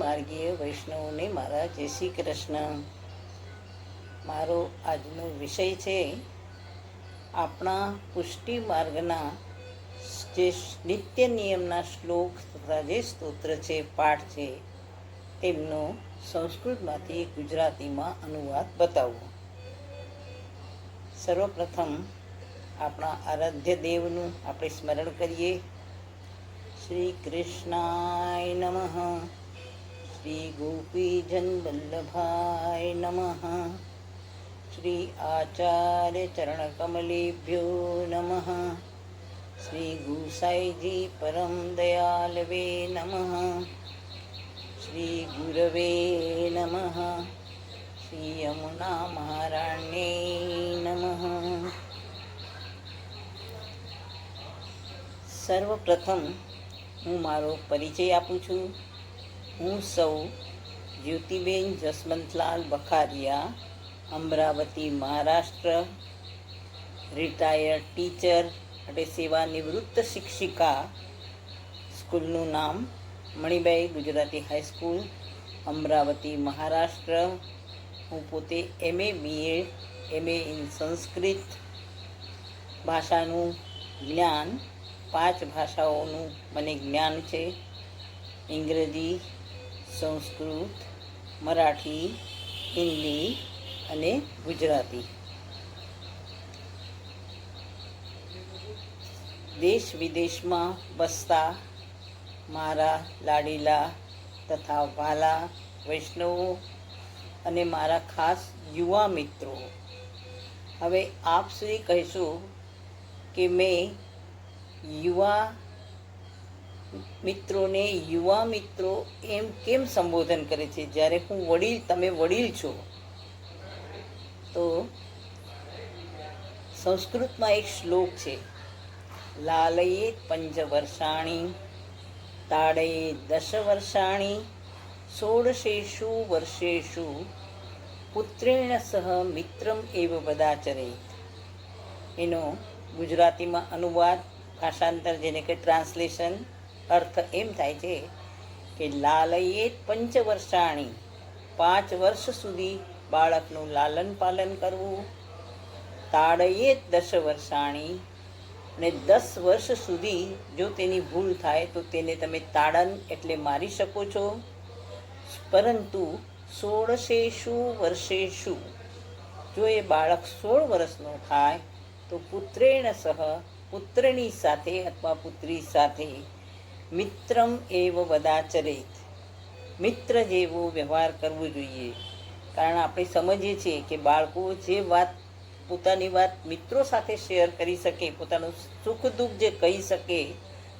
માર્ગીય વૈષ્ણવોને મારા જય શ્રી કૃષ્ણ. મારો આજનો વિષય છે આપણા પુષ્ટિ માર્ગના જે નિત્ય નિયમના શ્લોક તથા જે સ્તોત્ર છે, પાઠ છે, તેમનો સંસ્કૃતમાંથી ગુજરાતીમાં અનુવાદ બતાવવો. સર્વપ્રથમ આપણા આરાધ્ય દેવનું આપણે સ્મરણ કરીએ. શ્રી કૃષ્ણાય નમઃ. શ્રી ગોપીજન વલ્લભાય નમઃ. શ્રી આચાર્ય ચરણકમલેભ્યો નમઃ. શ્રી ગુસાઈજી પરમ દયાલવે નમઃ. શ્રી ગુરવે નમઃ. શ્રી યમુના મહારાણ્યે નમઃ. સર્વપ્રથમ હું મારો પરિચય આપું છું. હું સૌ જ્યોતિબેન જસવંતલાલ બખારિયા, અમરાવતી, મહારાષ્ટ્ર, રિટાયર્ડ ટીચર એટલે સેવાનિવૃત્ત શિક્ષિકા. સ્કૂલનું નામ મણિબાઈ ગુજરાતી હાઈસ્કૂલ, અમરાવતી, મહારાષ્ટ્ર. હું પોતે MA BEd, MA in Sanskrit ભાષાનું જ્ઞાન, 5 ભાષાઓનું મને જ્ઞાન છે: અંગ્રેજી, સંસ્કૃત, મરાઠી, હિન્દી અને ગુજરાતી. દેશ વિદેશમાં વસતા મારા લાડીલા તથા વાલા વૈષ્ણવો અને મારા ખાસ યુવા મિત્રો, હવે આપ સુધી કહીશું કે મેં યુવા મિત્રો એમ કેમ સંબોધન કરે છે, જ્યારે હું તમે વડીલ છો. તો સંસ્કૃતમાં એક શ્લોક છે: લાલયે 5 વર્ષાણી, તાડયે 10 વર્ષાણી, 16 વર્ષેષુ પુત્રેણ સહ મિત્રમ એવ વદાચરેત. એનો ગુજરાતીમાં અનુવાદ, ભાષાંતર જેને કે ટ્રાન્સલેશન, અર્થ એમ થાય છે કે લાલયે 5 વર્ષાણી, 5 વર્ષ સુધી બાળકનું લાલન પાલન કરવું. તાડયે 10 વર્ષાણી, અને 10 વર્ષ સુધી જો તેની ભૂલ થાય તો તેને તમે તાડન એટલે મારી શકો છો. પરંતુ 16 વર્ષેષુ, જો એ બાળક 16 વર્ષનો થાય તો પુત્રેણ સહ, પુત્રની સાથે અથવા પુત્રી સાથે, મિત્રમ એવ વદાચરેત, મિત્ર જેવો વ્યવહાર કરવો જોઈએ. કારણ આપણે સમજીએ છીએ કે બાળકો જે પોતાની વાત મિત્રો સાથે શેર કરી શકે, પોતાનું સુખ દુઃખ જે કહી શકે,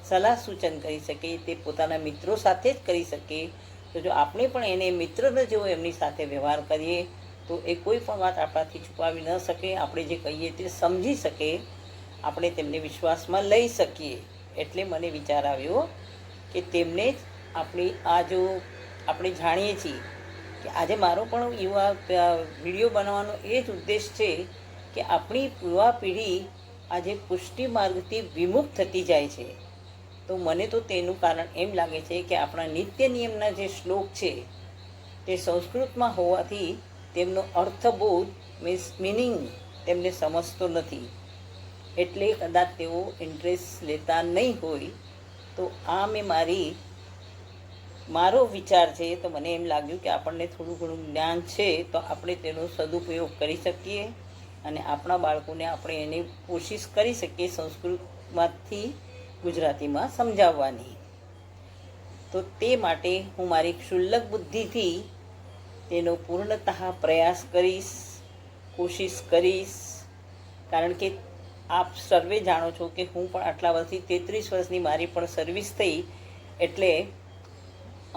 સલાહ સૂચન કરી શકે, તે પોતાના મિત્રો સાથે જ કરી શકે. તો જો આપણે પણ એને મિત્રનો જેવો એમની સાથે વ્યવહાર કરીએ તો એ કોઈ પણ વાત આપણાથી છુપાવી ન શકે. આપણે જે કહીએ તે સમજી શકે, આપણે તેમને વિશ્વાસમાં લઈ શકીએ. એટલે મને વિચાર આવ્યો કે તેમને જ આપણે જાણીએ છીએ કે આજે મારો પણ વિડીયો બનાવવાનો એ જ ઉદ્દેશ છે કે આપણી યુવા પેઢી આજે પુષ્ટિ માર્ગથી વિમુખ થતી જાય છે. તો મને તો તેનું કારણ એમ લાગે છે કે આપણા નિત્ય નિયમના જે શ્લોક છે તે સંસ્કૃતમાં હોવાથી તેમનો અર્થબોધ મિનિંગ તેમને સમજતો નથી, એટલે કદાચ તેઓ ઇન્ટરેસ્ટ લેતા નહીં હોય. તો આ મારો વિચાર છે. તો મને એમ લાગ્યું કે આપણને થોડું ઘણું જ્ઞાન છે તો આપણે તેનો સદુપયોગ કરી શકીએ અને આપણા બાળકોને આપણે એની કોશિશ કરી શકીએ સંસ્કૃતમાંથી ગુજરાતીમાં સમજાવવાની. તો તે માટે હું મારી ક્ષુલ્લક બુદ્ધિથી તેનો પૂર્ણતઃ પ્રયાસ કરીશ, કોશિશ કરીશ. કારણ કે આપ સર્વે જાણો છો કે હું પણ આટલા વર્ષથી 33 વર્ષની મારી પણ સર્વિસ થઈ, એટલે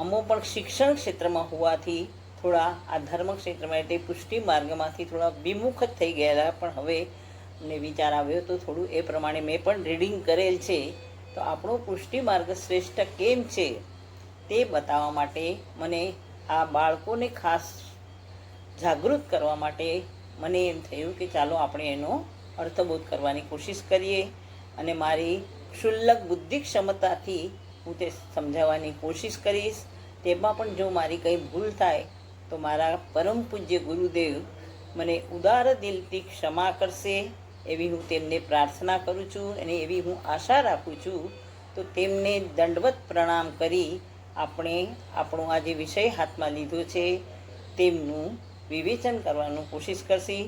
અમો પણ શિક્ષણ ક્ષેત્રમાં હોવાથી થોડા આ ધર્મ ક્ષેત્રમાં એટલે પુષ્ટિ માર્ગમાંથી થોડા વિમુખ જ થઈ ગયેલા. પણ હવે મને વિચાર આવ્યો તો થોડું એ પ્રમાણે મેં પણ રીડિંગ કરેલ છે. તો આપણો પુષ્ટિ માર્ગ શ્રેષ્ઠ કેમ છે તે બતાવવા માટે, મને આ બાળકોને ખાસ જાગૃત કરવા માટે મને એમ થયું કે ચાલો આપણે એનો અર્થબોધ કરવાની કોશિશ કરીએ અને મારી ક્ષુલ્લક બુદ્ધિ ક્ષમતાથી હું તે સમજાવવાની કોશિશ કરીશ. તેમાં પણ જો મારી કંઈ ભૂલ થાય તો મારા પરમ પૂજ્ય ગુરુદેવ મને ઉદાર દિલથી ક્ષમા કરશે એવી હું તેમને પ્રાર્થના કરું છું અને એવી હું આશા રાખું છું. તો તેમને દંડવત પ્રણામ કરી આપણે આપણો આ જે વિષય હાથમાં લીધો છે તેમનું વિવેચન કરવાનું કોશિશ કરશી.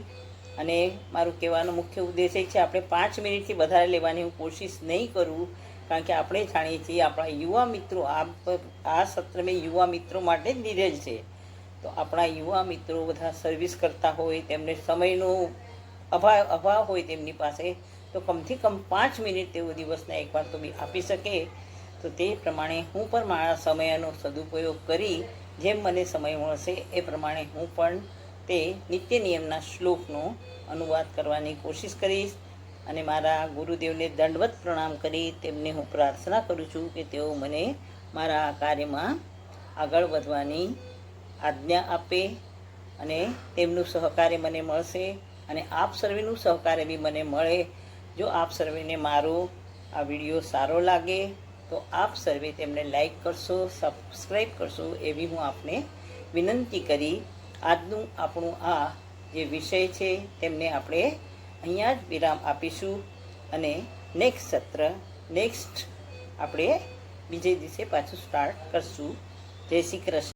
અને મારું કહેવાનો મુખ્ય ઉદ્દેશ્ય છે આપણે 5 મિનિટથી વધારે લેવાની હું કોશિશ નહીં કરું, કારણ કે આપણે જાણીએ છીએ આપણા યુવા મિત્રો આ સત્ર મેં યુવા મિત્રો માટે જ લીધેલ છે. તો આપણા યુવા મિત્રો બધા સર્વિસ કરતા હોય, તેમને સમયનો અભાવ હોય તેમની પાસે, તો કમથી કમ 5 મિનિટ તેઓ દિવસના એકવાર તો બી આપી શકે. તો તે પ્રમાણે હું પણ મારા સમયનો સદુપયોગ કરી જેમ મને સમય મળશે એ પ્રમાણે હું પણ તે નિત્ય નિયમના શ્લોકનો અનુવાદ કરવાની કોશિશ કરીશ. અને મારા ગુરુદેવને દંડવત પ્રણામ કરી તેમને હું પ્રાર્થના કરું છું કે તેઓ મને મારા આ કાર્યમાં આગળ વધવાની આજ્ઞા આપે અને તેમનું સહકાર્ય મને મળશે અને આપ સર્વેનું સહકાર્ય બી મને મળે. જો આપ સર્વેને મારો આ વિડીયો સારો લાગે તો આપ સર્વે તેમને લાઈક કરશો, સબસ્ક્રાઈબ કરશો એવી હું આપને વિનંતી કરી આજનું આપણું આ જે વિષય છે તેમને આપણે અહીંયા જ વિરામ આપીશું અને નેક્સ્ટ આપણે બીજે દિવસે પાછું સ્ટાર્ટ કરશું. જય શ્રી કૃષ્ણ.